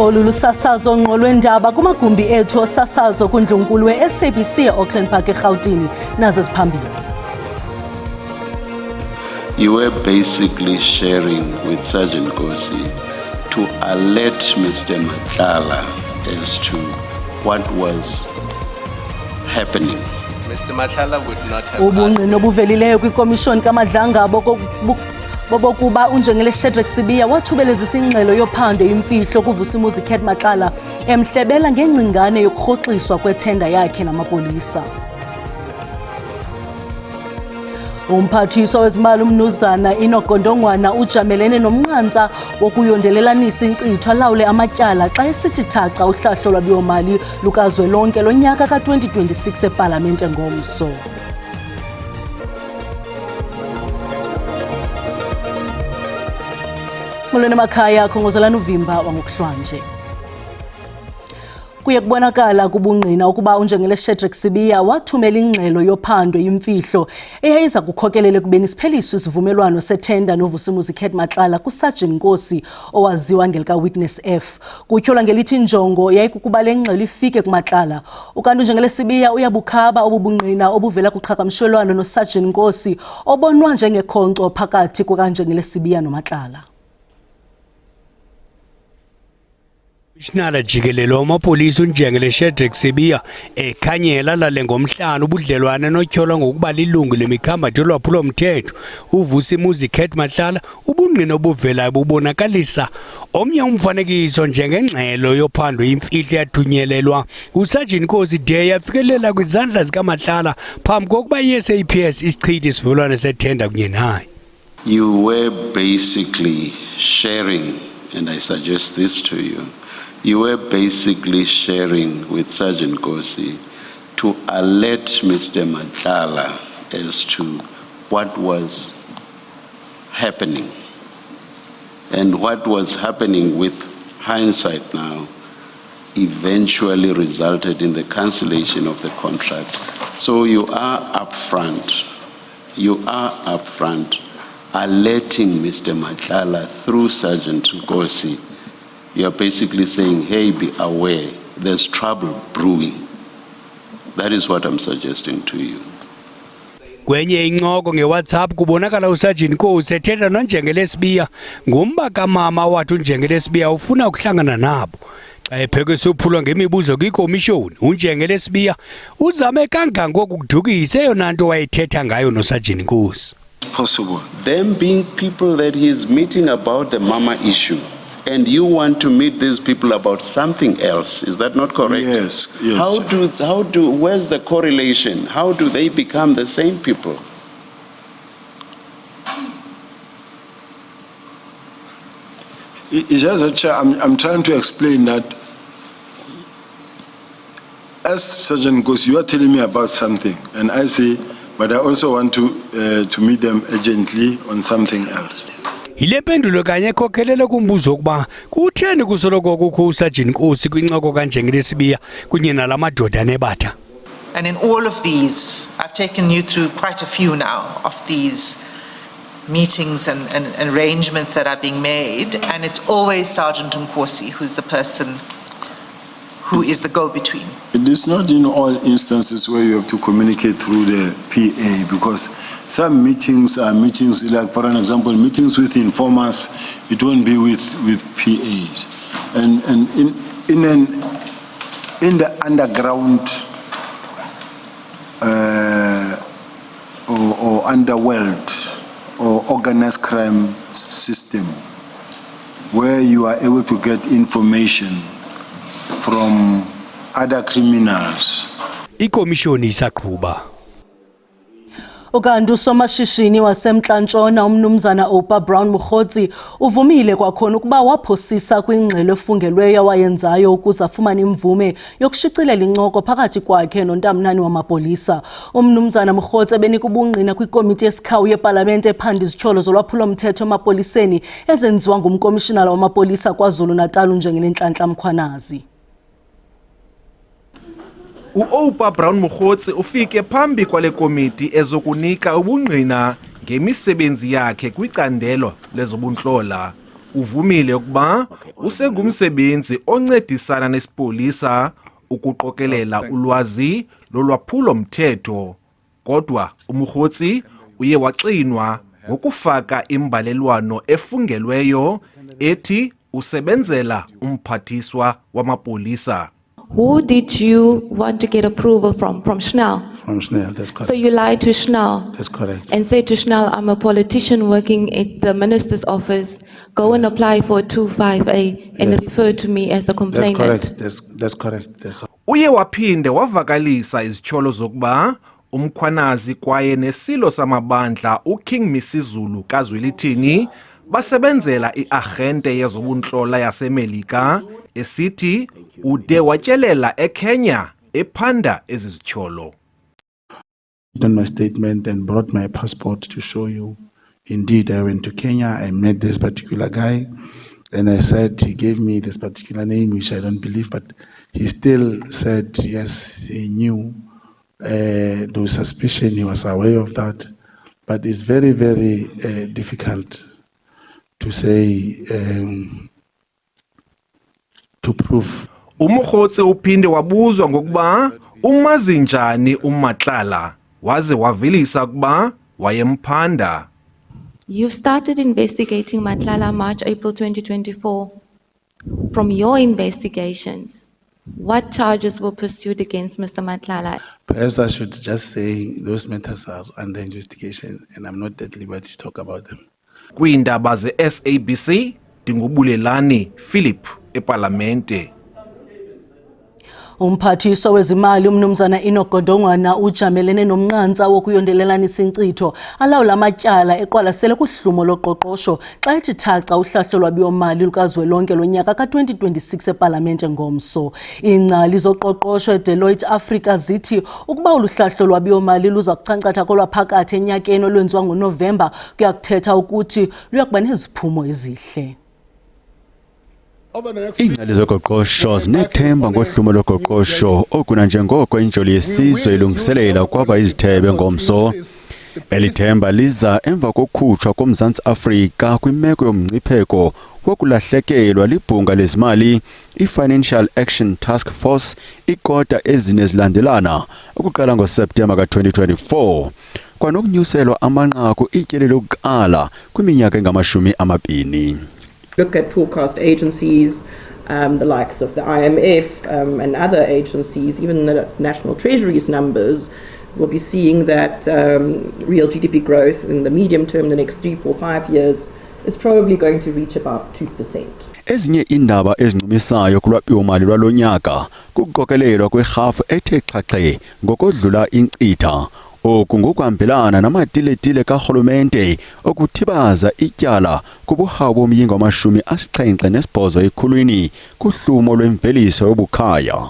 Olu lusasazo ngqo lwendaba kumagumbi ethu osasazo kundlunkulu we-SABC e-Auckland Park eRhawutini nazo ziphambili. You were basically sharing with Sergeant Kosi to alert Mr. Matlala as to what was happening. Mr. Matlala would not have Ubungqina obuvelileyo kwikomishoni kaMadlanga bobokuba unjengele Shadrack Sibiya wathubelezisa ingxelo yophando imfihlo kuVusimuzi Cat Matlala emhlebela ngengcingane yokurhoxiswa kwethenda yakhe namapolisa. Umphathiswa wezimali uMnumzana Inogondongwana ujamelene nomnqantsa wokuyondelelanisa inkcitho alawule amatyala xa esithi thaca uhlahlo lwabiwo-mali lukazwelonke lonyaka ka-2026 epalamente ngomso. Molweni emakhaya, khongozelani uvimba wangokuhlwanje. Kuye kubonakala kubungqina ukuba unjengele Shadrack Sibiya wathumela ingxelo yophando imfihlo eyayiza kukhokelela ekubeni sipheliswe isivumelwano sethenda noVusimuzi Cat Matlala kuSergeant Nkosi owaziwa ngelika Witness F. Kutyholwa ngelithi injongo yayikukuba le ngxelo ifike kuMatlala. Ukanti unjengele Sibiya uyabukhaba obubungqina obuvela kuqhagamshelwano noSergeant Nkosi obonwa njengekhonkco phakathi kukanjengele Sibiya noMatlala. Commissioner jikelele wamapolisa unjengele Shadrack Sibiya ekhanyela lale ngomhlanu ubudlelwane notyholwa ngokuba lilungu lemikhambatho lwaphulomthetho uVusimuzi Cat Matlala ubungqina obuvelayo bubonakalisa omnye umfanekiso njengengxelo yophando imfihlo yathunyelelwa uSergeant Nkosi de yafikelela kwizandla zikaMatlala phambi kokuba iSAPS isichithe isivumelwano sethenda kunye naye. You were basically sharing, and I suggest this to you, you were basically sharing with Sergeant Kosi to alert Mr. Matlala as to what was happening. And what was happening, with hindsight now, eventually resulted in the cancellation of the contract. So you are upfront alerting Mr. Matlala through Sergeant Kosi. You are basically saying, hey, be aware, there's trouble brewing. That is what I'm suggesting to you. Kwenye incoko ngeWhatsApp kubonakala uSergeant Nkosi ethetha nonjengele Sibiya ngumba kamama wathi unjengele Sibiya ufuna ukuhlangana nabo. Xa ephekwe uphulwa ngemibuzo kwikomishoni unjengele Sibiya uzame kangangoko ukudukisa eyona nto wayethetha ngayo noSergeant Nkosi. Possible. Them being people that he is meeting about the mama issue, and you want to meet these people about something else. Is that not correct? Yes. Where's the correlation? How do they become the same people? It's just that I'm trying to explain that as Sergeant Nkosi, you are telling me about something, and I say, but I also want to meet them urgently on something else. Ile mpendulo kanye ekhokhelele kumbuzo ukuba kutheni kusoloko kukho uSergeant Nkosi kwincoko kanjengele Sibiya kunye nalamadoda nebatha. And in all of these, I've taken you through quite a few now of these meetings and arrangements that are being made, and it's always Sergeant Nkosi who's the person who is the go-between. It is not in all instances where you have to communicate through the PA, because some meetings are meetings, like for an example, meetings with informers, it won't be with PAs. And in the underground or underworld or organized crime system, where you are able to get information from other criminals. Ikomishoni isaqhuba. Ukanti usomashishini wasemntla-ntshona uMnumzana Oupa Brown Mokgotsi uvumile kwakhona ukuba waphosisa kwingxelo efungelweyo awayenzayo ukuze afumane imvume yokushicilela incoko phakathi kwakhe nontamnani wamapolisa. UMnumzana Mokgotsi ebenika ubungqina kwikomiti yesikhawu yepalamente ephanda izityholo zolwaphulo-mthetho emapoliseni ezenziwa ngumkomishinala wamapolisa KwaZulu-Natal unjengele Nhlanhla Mkhwanazi. Oupa Brown Mokgotsi ufike phambi kwale komiti ezokunika ubungqina ngemisebenzi yakhe kwicandelo lezobuntlola. uvumile ukuba usengumsebenzi oncedisana nesipolisa ukuqokelela ulwazi lolwaphulo mthetho. Kodwa uMokgotsi uye waxinwa ngokufaka imbalelwano efungelweyo ethi usebenzela umphathiswa wamapolisa. Who did you want to get approval from? From Schnell? From Schnell, that's correct. So you lied to Schnell? That's correct. And said to Schnell, I'm a politician working at the minister's office. Go and apply for a 25A and refer to me as a That's complainant. correct. That's correct. That's Uye waphinde wavakalisa izitsholo zokuba umkhwanazi kwaye nesilo samabandla uKing Misizulu kaZwelithini basebenzela iagente yezobunhlola yaseMelika esithi ude watyelela eKenya ephanda ezizitsholo. done my statement and brought my passport to show you. Indeed, I went to Kenya. I met this particular guy, and I said he gave me this particular name, which I don't believe, but he still said yes, he knew. There was suspicion. He was aware of that, but it's very, very difficult to say to prove. uMokgotsi uphinde wabuzwa ngokuba umazi njani uMatlala waze wavilisa ukuba wayemphanda. You've started investigating Matlala March, April 2024. From your investigations, what charges were pursued against Mr. Matlala? Perhaps I should just say those matters are under investigation, and I'm not at liberty to talk about them. Kwiindaba ze-SABC Dingubulelani Philip eParlamente. Umphathiswa wezimali umnumzana Enoch Godongwana ujamelene nomnqantsa wokuyondelelana inkcitho alawula amatyala eqwalasele kuhlumo loqoqosho xa ethi thaca uhlahlo lwabiwo-mali lukazwelonke lonyaka ka-2026 eParlamente ngomso. Iingcali zoqoqosho eDeloitte Africa zithi ukuba uluhlahlo lwabiwo-mali luza kuchankcatha kolwaphakathi enyakeni olwenziwa ngoNovemba kuya kuthetha ukuthi luyakuba neziphumo ezihle. Iingcali zoqoqosho zinethemba ngohlumo loqoqosho okuna njengoko injoli yesizwe ilungiselela kwaba izithebe ngomso. Eli themba liza emva kokukhutshwa koMzantsi Afrika kwimeko yomngcipheko wokulahlekelwa libhunga lezimali i-Financial Action Task Force ikota ezine zilandelana ukuqala ngoSeptemba ka-2024 kwanokunyuselwa amanqaku ityeli lokuqala kwiminyaka engama-20. Look at forecast agencies, the likes of the IMF and other agencies, even the National Treasury's numbers, we'll be seeing that real GDP growth in the medium term, the next 3, 4, 5 years, is probably going to reach about 2%. Ezinye indaba ezinqumisayo kulwabiwo-mali lwalo nyaka kukuqokelelwa kwerhafu ethe xhaxhe ngokodlula inkcitha. Oku ngokuhambelana namatiletile karhulumente okuthibaza ityala kubuhawu bomyingo wama-78 ekhulwini kuhlumo lwemveliso yobukhaya.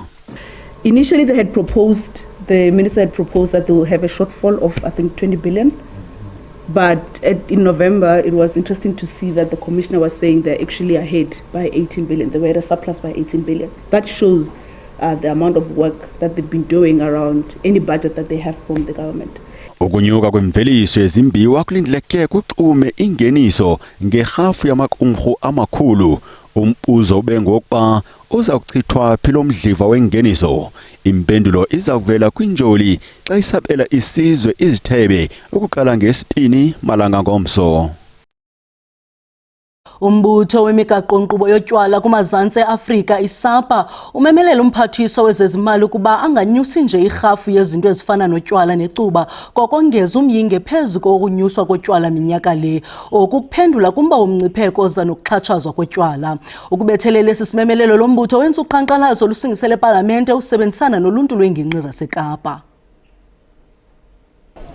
Initially the minister had proposed that they will have a shortfall of I think 20 billion. But in November, it was interesting to see that the commissioner was saying they're actually ahead by 18 billion. They were at a surplus by 18 billion. That shows the amount of work that they've been doing around any budget that they have from the government. Ukunyuka kwemveliso yezimbiwa kulindeleke kuxume ingeniso ngerhafu yamaqumrhu amakhulu. Umbuzo ubengokuba uza kuchithwa phi lo mdliva wengeniso. Impendulo iza kuvela kwinjoli xa isabela isizwe izithebe ukuqala ngeSipini malanga ngomso. Umbutho wemigaqo-nkqubo yotywala kumazantsi e-Afrika iSAPA umemelela umphathiswa wezezimali ukuba anganyusi nje irhafu yezinto ezifana notywala necuba kokongeza umyinge phezu kokunyuswa kotywala minyaka le. Oku kuphendula kumba womngcipheko oza nokuxhatshazwa kotywala. Ukubethelela esi simemelelo lo mbutho wenza uqhankqalazo lusingisele eParlamente usebenzisana noluntu lwengingqi zaseKapa.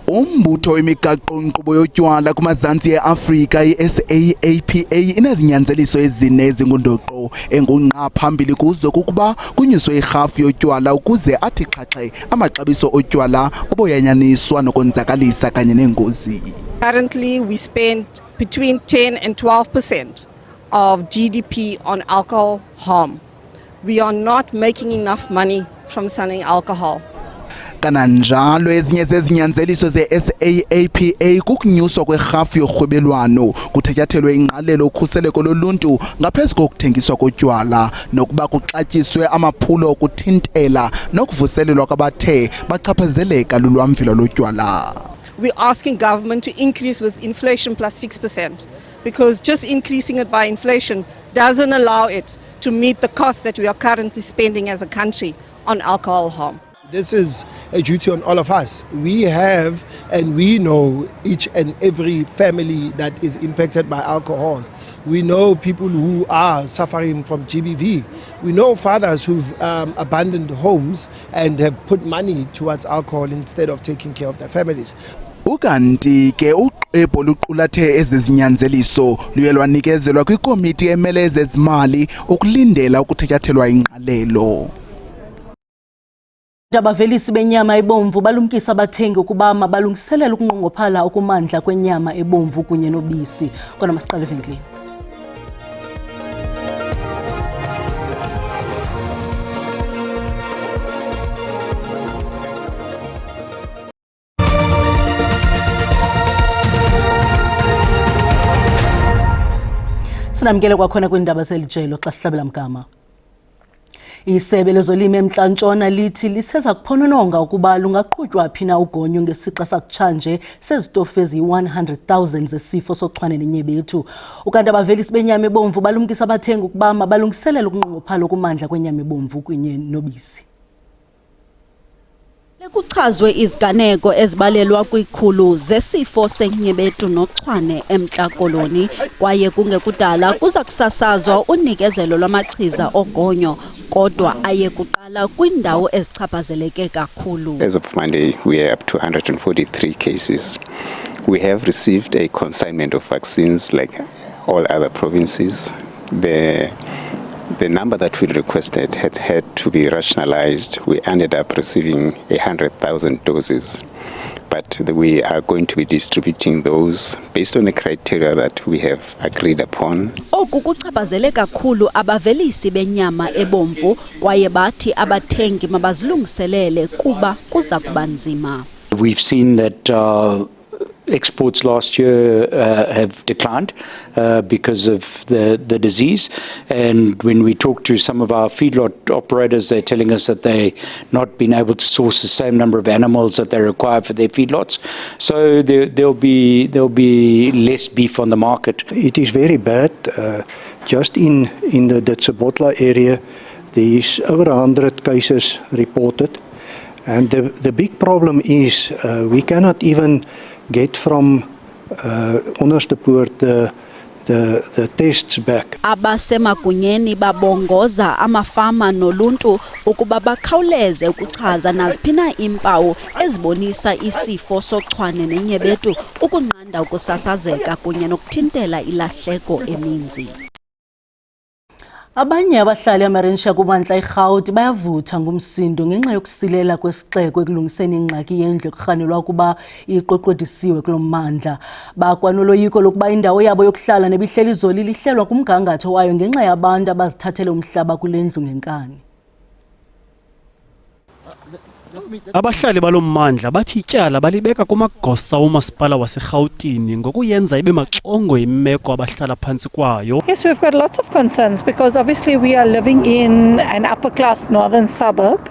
Umbutho wemigaqo-nkqubo yotywala kumazantsi e-Afrika i-SAAPA inezinyanzeliso ezine ezingundoqo engunqa phambili kuzo kukuba kunyuswe irhafu yotywala ukuze athi xhaxhe amaxabiso otywala oboyanyaniswa nokonzakalisa kanye neengozi. Currently we spend between 10 and 12% of GDP on alcohol harm. We are not making enough money from selling alcohol. Kananjalo ezinye zezinyanzeliso ze-SAAPA kukunyuswa kwerhafu yorhwebelwano, kuthatyathelwe ingqalelo ukhuseleko loluntu ngaphezu kokuthengiswa kotywala, nokuba kuxatyiswe amaphulo okuthintela nokuvuselelwa kwabathe bachaphazeleka lulwamvilo lotywala. We're asking government to increase with inflation plus 6%, because just increasing it by inflation doesn't allow it to meet the cost that we are currently spending as a country on alcohol harm. This is a duty on all of us. We have and we know each and every family that is impacted by alcohol. We know people who are suffering from GBV. We know fathers who've abandoned homes and have put money towards alcohol instead of taking care of their families. Ukanti ke uqepo luqulathe ezizinyanzeliso luye lwanikezelwa kwikomiti emele ezezimali ukulindela ukuthatyathelwa ingqalelo. Abavelisi benyama ebomvu balumkisa abathengi ukuba mabalungiselela ukunqongophala okumandla kwenyama ebomvu kunye nobisi. Kona masiqale evenkileni. Sinamkele kwakhona kwindaba zelijelo xa sihlabela mgama. Isebe lezolimo eMntla-Ntshona lithi liseza kuphonononga ukuba lungaqhutywa phi na ugonyo ngesixa sakutshanje sezitofu ezi-100,000 zesifo sochwane nenyebethu. Ukanti abavelisi benyama ebomvu balumkisa abathengi ukuba mabalungiselela ukunqongophala okumandla kwenyama ebomvu kunye nobisi. Kuchazwe iziganeko ezibalelwa kwikhulu zesifo senyebetu nochwane eMntla Koloni, kwaye kungekudala kuza kusasazwa unikezelo lwamachiza ogonyo, kodwa aye kuqala kwindawo ezichaphazeleke kakhulu. As of Monday, we are up to 143 cases. We have received a consignment of vaccines like all other provinces. The number that we requested had to be rationalized. We ended up receiving 100,000 doses, but we are going to be distributing those based on the criteria that we have agreed upon. Oku kuchaphazele kakhulu abavelisi benyama ebomvu, kwaye bathi abathengi mabazilungiselele kuba kuza kuba nzima. We've seen that exports last year have declined because of the disease, and when we talk to some of our feedlot operators, they're telling us that they've not been able to source the same number of animals that they require for their feedlots, so there'll be less beef on the market. It is very bad. Just in the Tsebotla area, there is over 100 cases reported, and the big problem is we cannot even get from Onderstepoort the tests back. Abasemagunyeni babongoza amafama noluntu ukuba bakhawuleze ukuchaza naziphina impawu ezibonisa isifo sochwane nenyebetu ukunqanda ukusasazeka kunye nokuthintela ilahleko eninzi. Abanye abahlali amaRentsha kumantla eRhawuti bayavutha ngumsindo ngenxa yokusilela kwesixeko ekulungiseni ingxaki yendlu ekurhanelwa ukuba iqoqodisiwe kulo mmandla. Bakwanoloyiko lokuba indawo yabo yokuhlala nebihleli izoli lihlelwa kumgangatho wayo ngenxa yabantu abazithathele umhlaba kule ndlu ngenkani. Abahlali balommandla bathi ityala balibeka kumagosa omasipala waseRhawutini ngokuyenza ibe maxongo imeko abahlala phantsi kwayo. Yes, we've got lots of concerns because obviously we are living in an upper class northern suburb.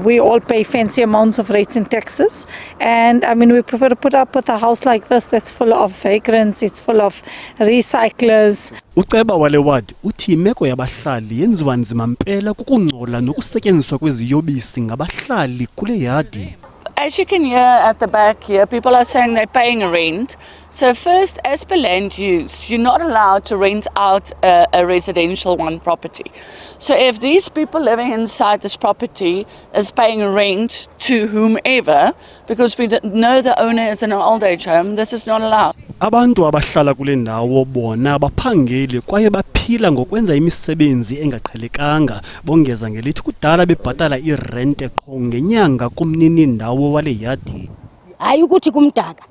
We all pay fancy amounts of rates and taxes, and I mean we prefer to put up with a house like this that's full of vagrants, it's full of recyclers. Uceba wale ward uthi imeko yabahlali yenziwa nzima mpela kukungcola nokusetyenziswa kweziyobisi ngabahlali kule yadi. As you can hear at the back here, people are saying they're paying rent. So first, as per land use, you're not allowed to rent out a residential one property. So if these people living inside this property is paying rent to whomever, because we know the owner is in an old age home, this is not allowed. Abantu abahlala kule ndawo bona abaphangeli kwaye baphila ngokwenza imisebenzi engaqhelekanga, bongeza ngelithi kudala bebhatala irente qho ngenyanga kumnini ndawo wale yadi. Hayi ukuthi kumdaka.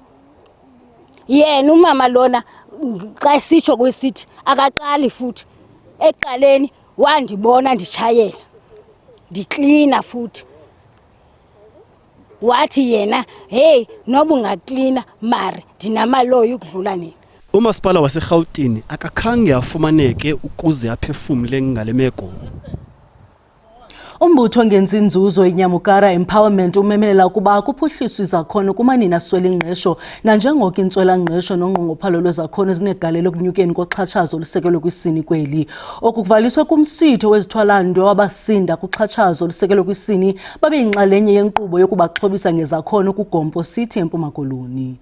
Yena umama lona xa sitsho kwesithi akaqali futhi. Eqaleni wandibona nditshayela. Ndiklina futhi. wathi yena hey noba ungaklina mari ndinamaloyi ukudlula nina. Umasipala waseGauteng akakhange afumaneke ukuze aphefumle ngale meko. Umbutho ongenzi inzuzo iNyamukara Empowerment umemelela ukuba kuphuhliswe izakhono kumanina aswele ingqesho nanjengoko intswela-ngqesho nonqongophalo lwezakhono zinegalelo ekunyukeni koxhatshazo olusekelwe kwisini kweli. Okuvaliswe kumsitho wezithwalandwe wabasinda kuxhatshazo olusekelwe kwisini babe yinxalenye yenkqubo yokubaxhobisa ngezakhono kuGompo City eMpuma Koloni.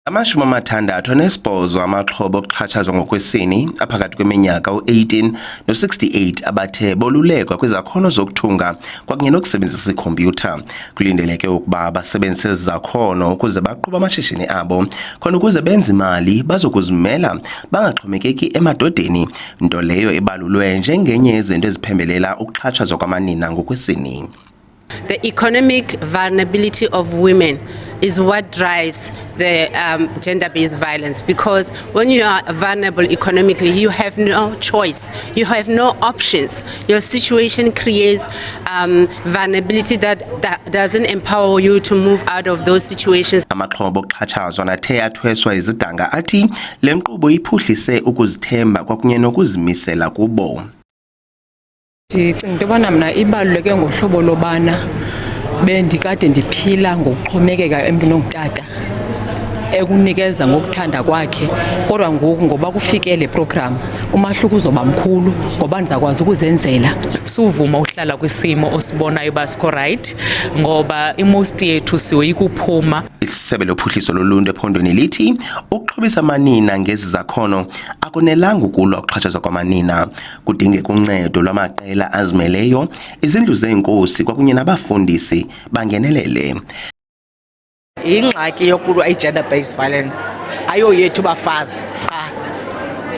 68 amaxhoba okuxhatshazwa ngokwesini aphakathi kweminyaka u-18 no-68 abathe bolulekwa kwizakhono zokuthunga kwakunye nokusebenzisa ikhompyutha. Kulindeleke ukuba basebenzise izakhono ukuze baqhuba amashishini abo khona ukuze benze imali bazokuzimela bangaxhomekeki emadodeni, nto leyo ebalulwe njengenye yezinto eziphembelela ukuxhatshazwa kwamanina ngokwesini. The economic vulnerability of women is what drives the gender-based violence, because when you are vulnerable economically, you have no choice, you have no options. Your situation creates vulnerability that doesn't empower you to move out of those situations. Amaxhoba okuxhatshazwa nathe athweswa izidanga athi le nkqubo iphuhlise ukuzithemba kwakunye nokuzimisela kubo. Ndicinga into yobana mna ibaluleke ngohlobo lobana bendikade ndiphila ngokuxhomekeka emntwini ongutata ekunikeza ngokuthanda kwakhe, kodwa ngoku ngoba kufike le program umahluko uzoba mkhulu ngoba ndizakwazi ukuzenzela. Suvuma uhlala kwisimo osibonayo basikho right ngoba imost yethu siyoyika ukuphuma. Isebe lophuhliso loluntu ephondweni lithi ukuxhobisa amanina ngezi zakhono akunelanga ukulwa ukuxhatshazwa kwamanina, kudingeka uncedo lwamaqela azimeleyo, izindlu zeenkosi kwakunye nabafundisi bangenelele. Ingxaki yokulwa i-gender-based violence ayoyethu bafazi qha,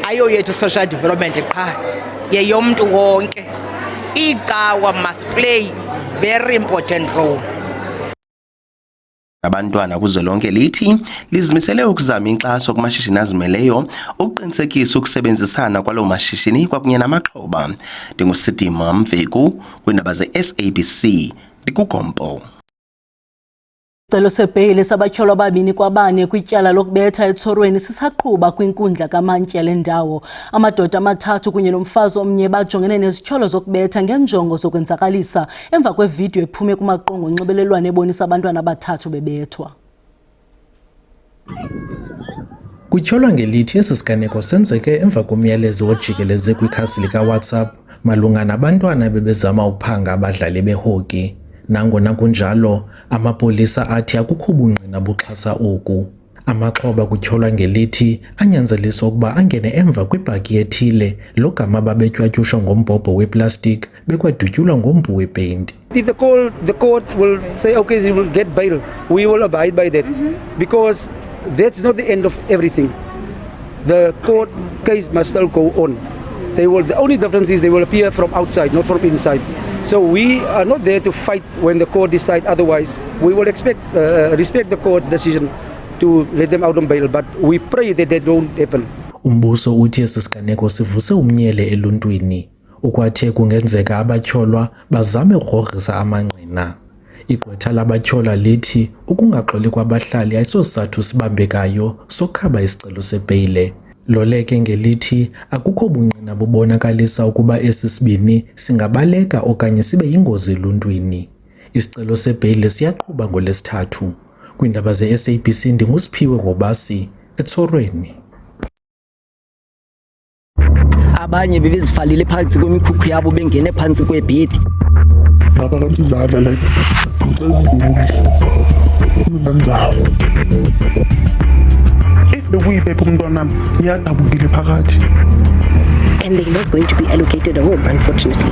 ayoyethu social development qha, yeyomntu wonke. Icawa must play very important role. Abantwana kuzwelonke lithi lizimisele ukuzama inkxaso kumashishini azimeleyo ukuqinisekisa ukusebenzisana kwalo mashishini kwakunye namaxhoba. Ndingusidima Mveku kwiindaba ze-SABC ndikuGompo. Isicelo sebheyile sabatyholwa ababini kwabane kwityala lokubetha eThorweni sisaqhuba kwinkundla kaMantya lendawo. Amadoda amathathu kunye nomfazi omnye bajongene nezityholo zokubetha ngenjongo zokwenzakalisa emva kwevidiyo ephume kumaqonga onxibelelwano ebonisa abantwana abathathu bebethwa. Kutyholwa ngelithi esi siganeko senzeke emva komyalezo ojikeleze kwikhasi lika-WhatsApp malunga nabantwana bebezama uphanga abadlali behoki. Nangona kunjalo, amapolisa athi akukho bungqina buxhasa oku. Amaxhoba kutyholwa ngelithi anyanzeliswa ukuba angene emva kwibhaki ethile logama babetywatyushwa ngombhobho weplastic bekwadutyulwa ngompu wepeyinti. If the court will say, okay, they will get bail, we will abide by that. Because that's not the end of everything. The court case must still go on. The only difference is they will appear from outside, not from inside. So we are not there to fight when the court decides otherwise. We will respect the court's decision to let them out on bail, but we pray that that don't happen. Umbuso uthi esi siganeko sivuse umnyele eluntwini. Ukwathe kungenzeka abatyholwa bazame ukugogrisa amangqina. Igqwetha labatyholwa lithi ukungaxoli kwabahlali ayisosizathu sibambekayo sokhaba isicelo sebheyile. Loleke ngelithi akukho bungqina bubonakalisa ukuba esi sibini singabaleka okanye sibe yingozi eluntwini. Isicelo sebheyile siyaqhuba ngoLesithathu. Kwiindaba ze-SABC ndinguSiphiwe Wobasi eThorweni. Abanye bebezifalile phantsi kwemikhukhu yabo bengene phantsi kwebhedi. And they're not going to be allocated a home, unfortunately.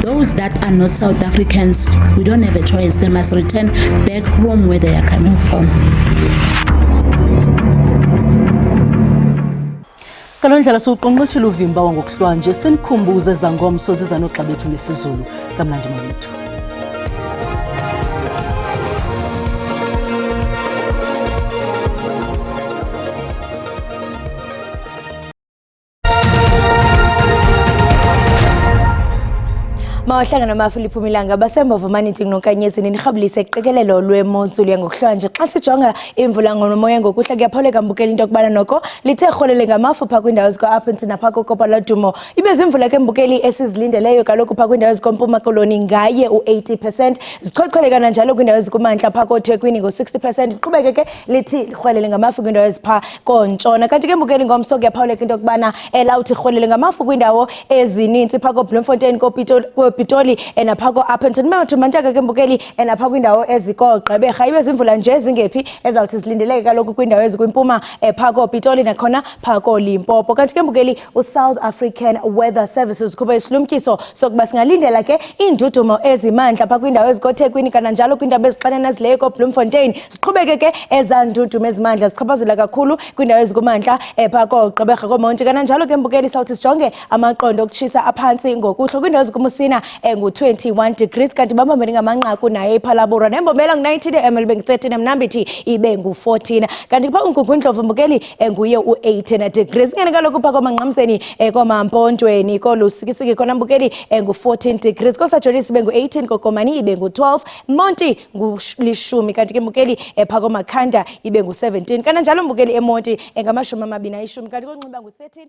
Those that are not South Africans, we don't have a choice. They must return back home where they are coming from. Kalondlela suqonqothela uvimba wangokuhlwanje senikhumbuze zangomso zizanoxa bethu ngesizulu kamnandi mawethu. Mawahlangana amaFilipi Milanga basemva Vanity nonkanyezi nirhabulise iqikelelo lwemozulu yangokuhlanje xa sijonga imvula ngomoya ngokuhla kuyapholeka mbukela into kubana noko lithe rholele ngamafu pha kwindawo zika-Upington napha kokopa ladumo ibe zimvula ke mbukeli esizilindeleyo kaloku pha kwindawo zikompuma koloni ngaye u-80%, zichocholeka nanjalo kwindawo ezikumantla pha koThekwini ngo-60%, iqhubeke ke lithi rholele ngamafu kwindawo ezipha kontshona. Kanti ke mbukeli ngomso kuyaphawuleka into kubana elawuthi rholele ngamafu kwindawo ezininzi pha koBloemfontein Pitoli napha ko-Upington mathu mantaka ke mbukeli napha kwindawo ezikoGqeberha ibe zimvula nje zingephi ezawuthi zilindeleke kaloku kwindawo ezikwimpuma pha koPitoli nakhona pha koLimpopo. Kanti ke mbukeli uSouth African Weather Services ukhupha isilumkiso sokuba singalindela ke iindudumo ezimandla pha kwindawo ezikoThekwini kananjalo kwindawo ezixanenezileyo koBloemfontein, ziqhubeke ke ezandudumo ezimandla zichaphazela kakhulu kwindawo ezikumantla pha koGqeberha koMonti kananjalo ke mbukeli sawuthi sijonge amaqondo okutshisa aphantsi ngokuhlo kwindawo ezikumusina ngu-21 degrees kanti bambambene ngamanqaku naye iPhalabhura nembobela ngu-19 eMelbe ngu-13 eMnambithi ibe ngu-14 kanti pha uNgungundlovu mbukeli nguye u-18 degrees ngene kaloku pha koMangxamseni koMampontweni kolusikisiki khona mbukeli ngu-14 degrees koSajolis ibe ngu-18 koKomani ibe ngu-12 Monti ngu-10 kanti ke mbukeli pha koMakhanda ibe ngu-17 kananjalo mbukeli eMonti ngamashumi 20 kanti konxiba ngu-13